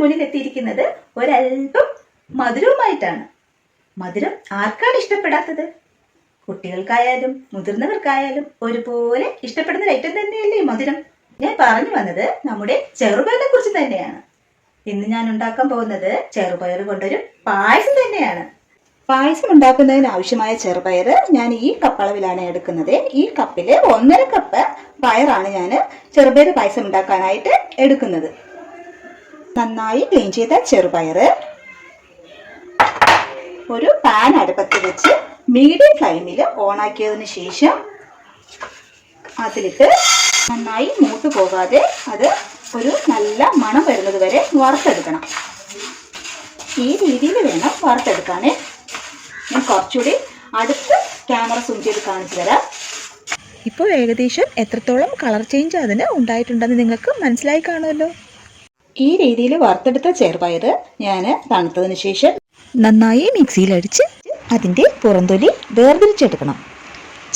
മുന്നിൽ എത്തിയിരിക്കുന്നത് ഒരല്പം മധുരവുമായിട്ടാണ്. മധുരം ആർക്കാണ് ഇഷ്ടപ്പെടാത്തത്? കുട്ടികൾക്കായാലും മുതിർന്നവർക്കായാലും ഒരുപോലെ ഇഷ്ടപ്പെടുന്ന ഒരു ഐറ്റം തന്നെയല്ലേ മധുരം. ഞാൻ പറഞ്ഞു വന്നത് നമ്മുടെ ചെറുപയറിനെ കുറിച്ച് തന്നെയാണ്. ഇന്ന് ഞാൻ ഉണ്ടാക്കാൻ പോകുന്നത് ചെറുപയർ കൊണ്ടൊരു പായസം തന്നെയാണ്. പായസം ഉണ്ടാക്കുന്നതിന് ആവശ്യമായ ചെറുപയർ ഞാൻ ഈ കപ്പളവിലാണ് എടുക്കുന്നത്. ഈ കപ്പില് 1.5 കപ്പ് പയറാണ് ഞാൻ ചെറുപയർ പായസം ഉണ്ടാക്കാനായിട്ട് എടുക്കുന്നത്. നന്നായി ക്ലീൻ ചെയ്ത ചെറുപയർ ഒരു പാൻ അടുപ്പത്ത് വെച്ച് മീഡിയം ഫ്ലെയിമിൽ ഓണാക്കിയതിന് ശേഷം അതിലിട്ട് നന്നായി മൂത്ത് പോകാതെ അത് ഒരു നല്ല മണം വരുന്നത് വരെ വറുത്തെടുക്കണം. ഈ രീതിയിൽ വേണം വറുത്തെടുക്കാനേ. ഞാൻ കുറച്ചുകൂടി അടുത്ത് ക്യാമറ സൂം ചെയ്ത് കാണിച്ചു തരാം. ഇപ്പോൾ ഏകദേശം എത്രത്തോളം കളർ ചേഞ്ച് അതിന് ഉണ്ടായിട്ടുണ്ടെന്ന് നിങ്ങൾക്ക് മനസ്സിലായി കാണുമല്ലോ. ഈ രീതിയിൽ വറുത്തെടുത്ത ചെറുപയർ ഞാൻ തണുത്തതിന് ശേഷം നന്നായി മിക്സിയിലടിച്ച് അതിൻ്റെ പുറന്തൊലി വേർതിരിച്ചെടുക്കണം.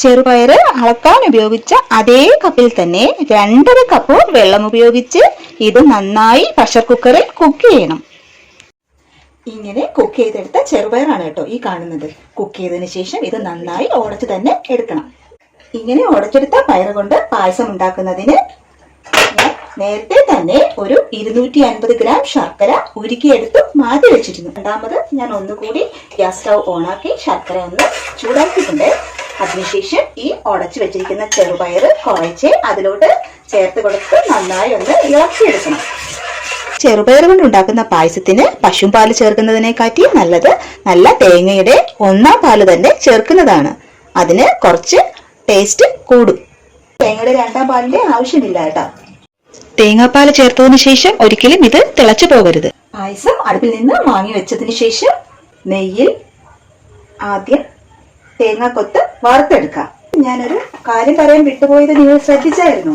ചെറുപയർ അളക്കാൻ ഉപയോഗിച്ച അതേ കപ്പിൽ തന്നെ 2.5 കപ്പ് വെള്ളം ഉപയോഗിച്ച് ഇത് നന്നായി പ്രഷർ കുക്കറിൽ കുക്ക് ചെയ്യണം. ഇങ്ങനെ കുക്ക് ചെയ്തെടുത്ത ചെറുപയറാണ് കേട്ടോ ഈ കാണുന്നത്. കുക്ക് ചെയ്തതിന് ശേഷം ഇത് നന്നായി ഉടച്ച് തന്നെ എടുക്കണം. ഇങ്ങനെ ഉടച്ചെടുത്ത പയർ കൊണ്ട് പായസം ഉണ്ടാക്കുന്നതിന് ഞാൻ നേരത്തെ തന്നെ ഒരു 250 ഗ്രാം ശർക്കര ഉരുക്കിയെടുത്ത് മാറ്റി വെച്ചിരുന്നു. രണ്ടാമത് ഞാൻ ഒന്നുകൂടി ഗ്യാസ് സ്റ്റൗ ഓണാക്കി ശർക്കര ഒന്ന് ചൂടാക്കിയിട്ടുണ്ട്. അതിനുശേഷം ഈ ഉടച്ചു വെച്ചിരിക്കുന്ന ചെറുപയർ കുറച്ച് അതിലോട്ട് ചേർത്ത് കൊടുത്ത് നന്നായി ഒന്ന് ഇളക്കിയെടുക്കണം. ചെറുപയർ കൊണ്ട് ഉണ്ടാക്കുന്ന പായസത്തിന് പശുപാല് ചേർക്കുന്നതിനെക്കാട്ടി നല്ലത് നല്ല തേങ്ങയുടെ 1/4 പാല് തന്നെ ചേർക്കുന്നതാണ്. അതിന് കുറച്ച് ടേസ്റ്റ് കൂടും. തേങ്ങയുടെ 2/2 പാലിന്റെ ആവശ്യമില്ല കേട്ടോ. തേങ്ങാപ്പാൽ ചേർത്തതിന് ശേഷം ഒരിക്കലും ഇത് തിളച്ചു പോകരുത്. പായസം അടുപ്പിൽ നിന്ന് വാങ്ങി വെച്ചതിന് ശേഷം നെയ്യിൽ ആദ്യം തേങ്ങാക്കൊത്ത് വറുത്തെടുക്കാം. ഞാനൊരു കാര്യം പറയാൻ വിട്ടുപോയത് നിങ്ങൾ ശ്രദ്ധിച്ചായിരുന്നു?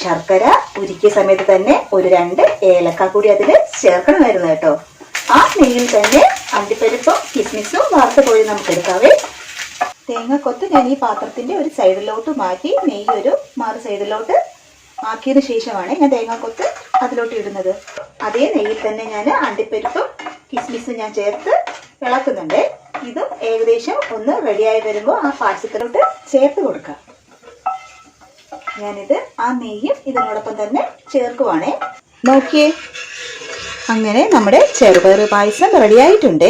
ശർക്കര ഉരുക്കിയ സമയത്ത് തന്നെ ഒരു 2 ഏലക്ക കൂടി അതിൽ ചേർക്കണമായിരുന്നു കേട്ടോ. ആ നെയ്യിൽ തന്നെ അണ്ടിപ്പരിപ്പും കിസ്മിസും വറുത്ത് പോയി നമുക്ക് എടുക്കാവേ. തേങ്ങാക്കൊത്ത് ഞാൻ ഈ പാത്രത്തിന്റെ ഒരു സൈഡിലോട്ട് മാറ്റി നെയ്യ് ഒരു മറു സൈഡിലോട്ട് ആക്കിയതിനു ശേഷമാണ് ഞാൻ തേങ്ങാക്കൊത്ത് അതിലോട്ട് ഇടുന്നത്. അതേ നെയ്യിൽ തന്നെ ഞാൻ അണ്ടിപ്പരിപ്പും കിസ്മിസും ഞാൻ ചേർത്ത് ഇളക്കുന്നുണ്ട്. ഇതും ഏകദേശം ഒന്ന് റെഡിയായി വരുമ്പോൾ ആ പായസത്തിലോട്ട് ചേർത്ത് കൊടുക്കാം. ഞാനിത് ആ നെയ്യും ഇതിനോടൊപ്പം തന്നെ ചേർക്കുവാണേ. നോക്കിയേ, അങ്ങനെ നമ്മുടെ ചെറുപയർ പായസം റെഡിയായിട്ടുണ്ട്.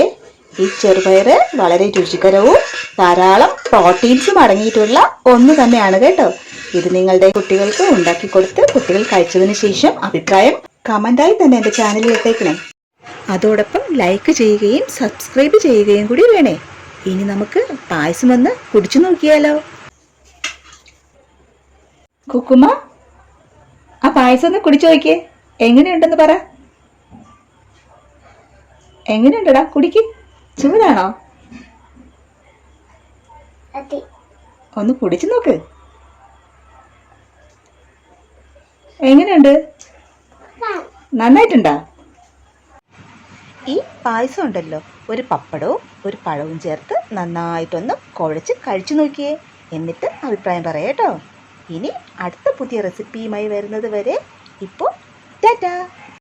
ഈ ചെറുപയർ വളരെ രുചികരവും ധാരാളം പ്രോട്ടീൻസും അടങ്ങിയിട്ടുള്ള ഒന്ന് തന്നെയാണ് കേട്ടോ. ഇത് നിങ്ങളുടെ കുട്ടികൾക്ക് ഉണ്ടാക്കി കൊടുത്ത് കുട്ടികൾ കഴിച്ചതിന് ശേഷം അഭിപ്രായം കമന്റായി തന്നെ എൻ്റെ ചാനലിൽ ഇട്ടേക്കണേ. അതോടൊപ്പം ലൈക്ക് ചെയ്യുകയും സബ്സ്ക്രൈബ് ചെയ്യുകയും കൂടി വേണേ. ഇനി നമുക്ക് പായസം ഒന്ന് കുടിച്ചു നോക്കിയാലോ. കുക്കുമ്മ, ആ പായസം ഒന്ന് കുടിച്ചു നോക്കിയേ, എങ്ങനെയുണ്ടെന്ന് പറ. എങ്ങനെയുണ്ടടാ? കുടിക്ക്. ചൂടാണോ? ഒന്ന് കുടിച്ചു നോക്ക്. എങ്ങനെയുണ്ട്? നന്നായിട്ടുണ്ടോ? ഈ പായസം ഉണ്ടല്ലോ, ഒരു പപ്പടവും ഒരു പഴവും ചേർത്ത് നന്നായിട്ടൊന്ന് കുഴച്ച് കഴിച്ചു നോക്കിയേ. എന്നിട്ട് അഭിപ്രായം പറയാട്ടോ. ഇനി അടുത്ത പുതിയ റെസിപ്പിയുമായി വരുന്നത് വരെ ഇപ്പോൾ ടാറ്റാ.